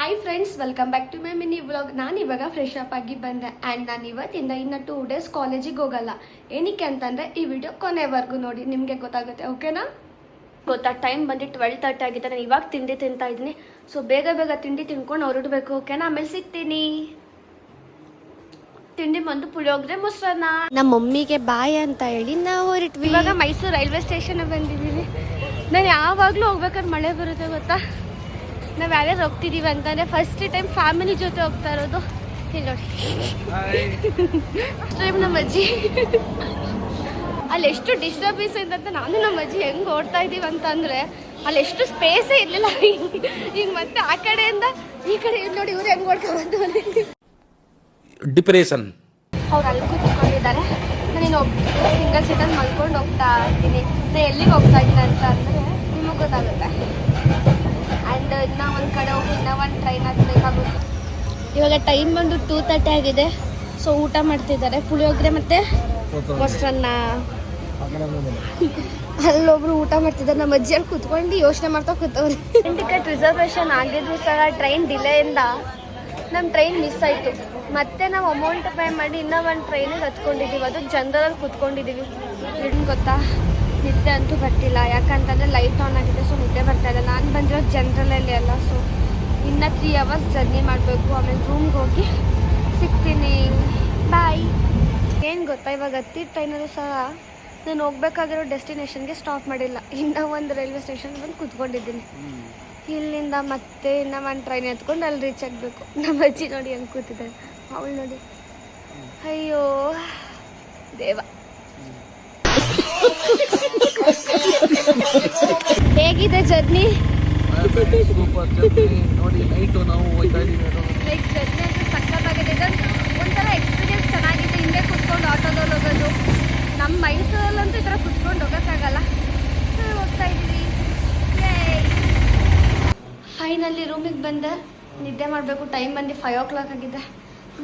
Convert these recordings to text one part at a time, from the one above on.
Hi friends, welcome back to my mini vlog. ನಾನು ಇವಾಗ fresh up ಆಗಿ ಬಂದೆ ಆ್ಯಂಡ್ ನಾನು ಇವತ್ತಿಂದ ಇನ್ನು 2 days ಕಾಲೇಜಿಗೆ ಹೋಗಲ್ಲ. ಏನಕ್ಕೆ ಅಂತಂದರೆ ಈ ವಿಡಿಯೋ ಕೊನೆವರೆಗೂ ನೋಡಿ, ನಿಮಗೆ ಗೊತ್ತಾಗುತ್ತೆ. ಓಕೆನಾ? ಗೊತ್ತಾ, ಟೈಮ್ ಬಂದು 12:30 ಆಗಿದೆ. ನಾನು ಇವಾಗ ತಿಂಡಿ ತಿಂತಾ ಇದ್ದೀನಿ. ಸೊ ಬೇಗ ಬೇಗ ತಿಂಡಿ ತಿನ್ಕೊಂಡು ಹೊರಡಬೇಕು. ಓಕೆನಾ? ಆಮೇಲೆ ಸಿಗ್ತೀನಿ. ತಿಂಡಿ ಬಂದು ಪುಳಿಯೋಗರೆ ಮೊಸರನ್ನ. ನಮ್ಮ ಮಮ್ಮಿಗೆ ಬಾಯ್ ಅಂತ ಹೇಳಿ ನಾವು ಹೊರಟ್ವಿ. ಇವಾಗ ಮೈಸೂರು ರೈಲ್ವೆ ಸ್ಟೇಷನ್ ಬಂದಿದ್ದೀನಿ. ನಾನು ಯಾವಾಗಲೂ ಹೋಗ್ಬೇಕಾದ್ರೆ ಮಳೆ ಬರುತ್ತೆ ಗೊತ್ತಾ. ನಾವು ಯಾರ್ಯಾರು ಹೋಗ್ತಿದ್ದೀವಿ ಅಂತಂದರೆ ಫಸ್ಟ್ ಟೈಮ್ ಫ್ಯಾಮಿಲಿ ಜೊತೆ ಹೋಗ್ತಾ ಇರೋದು. ಇಲ್ಲಿ ನೋಡಿ, ಟೈಮ್ ನಮ್ಮ ಅಜ್ಜಿ ಅಲ್ಲಿ ಎಷ್ಟು ಡಿಸ್ಟರ್ಬೆನ್ಸ್ ಇದೆ ಅಂತ ನಾನು ನಮ್ಮ ಅಜ್ಜಿ ಹೆಂಗೆ ಓಡ್ತಾ ಇದ್ದೀವಿ ಅಂತಂದರೆ ಅಲ್ಲಿ ಎಷ್ಟು ಸ್ಪೇಸೇ ಇರಲಿಲ್ಲ. ಈಗ ಮತ್ತೆ ಆ ಕಡೆಯಿಂದ ಈ ಕಡೆ ನೋಡಿ ಇವ್ರು ಹೆಂಗೆ ಓಡ್ಕೊಂಡು ಡಿಪ್ರೆಷನ್. ಅವ್ರು ಅಲ್ಲಿ ಕೂತ್ಕೊಂಡಿದ್ದಾರೆ. ನಾನು ಸಿಂಗಲ್ ಸೀಟಲ್ಲಿ ಮಲ್ಕೊಂಡು ಹೋಗ್ತಾ ಇದ್ದೀನಿ. ನಾನು ಎಲ್ಲಿಗೆ ಹೋಗ್ತಾ ಇದ್ದೀನಿ ಅಂತ ಅಂದರೆ ನಿಮಗೆ ಗೊತ್ತಾಗುತ್ತೆ. ಆ್ಯಂಡ್ ಇನ್ನೂ ಒಂದು ಕಡೆ ಹೋಗಿ ಇನ್ನೂ ಒಂದು ಟ್ರೈನ್ ಹತ್ತಬೇಕಾಗುತ್ತೆ. ಇವಾಗ ಟೈಮ್ ಬಂದು 2:30 ಆಗಿದೆ. ಸೊ ಊಟ ಮಾಡ್ತಿದ್ದಾರೆ, ಪುಳಿಯೋಗರೆ ಮತ್ತು ಮೊಸರನ್ನ. ಅಲ್ಲೊಬ್ರು ಊಟ ಮಾಡ್ತಿದ್ದಾರೆ. ನಮ್ಮ ಅಜ್ಜಿಯಲ್ಲಿ ಕೂತ್ಕೊಂಡು ಯೋಚನೆ ಮಾಡ್ತಾ ಕೂತವ್ರೆ. ಟಿಕೆಟ್ ರಿಸರ್ವೇಷನ್ ಆಗಿದ್ರು ಸಹ ಟ್ರೈನ್ ಡಿಲೇಯಿಂದ ನಮ್ಮ ಟ್ರೈನ್ ಮಿಸ್ ಆಯಿತು. ಮತ್ತೆ ನಾವು ಅಮೌಂಟ್ ಪೇ ಮಾಡಿ ಇನ್ನೂ ಒಂದು ಟ್ರೈನಿಗೆ ಹತ್ಕೊಂಡಿದ್ದೀವಿ. ಅದು ಜನರಲ್ಲಿ ಕೂತ್ಕೊಂಡಿದ್ದೀವಿ. ಏನು ಗೊತ್ತಾ, ನಿದ್ದೆ ಅಂತೂ ಬರ್ತಿಲ್ಲ. ಯಾಕಂತಂದರೆ ಲೈಟ್ ಆನ್ ಆಗಿದೆ. ಸೊ ನಿದ್ದೆ ಬರ್ತಾಯಿಲ್ಲ. ನಾನು ಬಂದಿರೋದು ಜನರಲಲ್ಲಿ ಅಲ್ಲ. ಸೊ ಇನ್ನೂ 3 hours ಜರ್ನಿ ಮಾಡಬೇಕು. ಆಮೇಲೆ ರೂಮ್ಗೆ ಹೋಗಿ ಸಿಗ್ತೀನಿ. ಬಾಯ್. ಏನು ಗೊತ್ತಾ, ಇವಾಗ ಹತ್ತಿದ ಟ್ರೈನಲ್ಲೂ ಸಹ ನಾನು ಹೋಗ್ಬೇಕಾಗಿರೋ ಡೆಸ್ಟಿನೇಷನ್ಗೆ ಸ್ಟಾಪ್ ಮಾಡಿಲ್ಲ. ಇನ್ನೂ ಒಂದು ರೈಲ್ವೆ ಸ್ಟೇಷನ್ ಬಂದು ಕೂತ್ಕೊಂಡಿದ್ದೀನಿ. ಇಲ್ಲಿಂದ ಮತ್ತೆ ಇನ್ನೂ ಒಂದು ಟ್ರೈನ್ ಎತ್ಕೊಂಡು ಅಲ್ಲಿ ರೀಚ್ ಆಗಬೇಕು. ನಮ್ಮ ಅಜ್ಜಿ ನೋಡಿ ಹೆಂಗೆ ಕೂತಿದ್ದಾರೆ. ಅವಳು ನೋಡಿ, ಅಯ್ಯೋ ದೇವ. ಹೇಗಿದೆ ಜರ್ನಿ? ನೋಡಿ, ನೈಟು ನಾವು ಹೋಗ್ತಾ ಇದ್ದೀವಿ. ಲೈಕ್ ಜರ್ನಿ ಅಂತೂ ಸಕ್ಕತ್ತಾಗಿದೆ. ಇದಂತೂ ಒಂಥರ ಎಕ್ಸ್ಪೀರಿಯನ್ಸ್ ಚೆನ್ನಾಗಿದೆ. ಹಿಂದೆ ಕೂತ್ಕೊಂಡು ಆಟೋದಲ್ಲಿ ಹೋಗೋದು. ನಮ್ಮ ಮೈಸೂರಲ್ಲಂತೂ ಈ ಥರ ಕೂತ್ಕೊಂಡು ಹೋಗೋಕ್ಕಾಗಲ್ಲ. ಹೋಗ್ತಾ ಇದ್ದೀವಿ. ಫೈನಲ್ಲಿ ರೂಮಿಗೆ ಬಂದೆ. ನಿದ್ದೆ ಮಾಡಬೇಕು. ಟೈಮ್ ಬಂದು 5 o'clock ಆಗಿದೆ.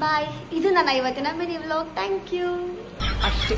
ಬಾಯ್. ಇದು ನನ್ನ ಇವತ್ತಿನ ಮಿನಿ ವ್ಲಾಗ್. Thank you. ಅಷ್ಟೇ.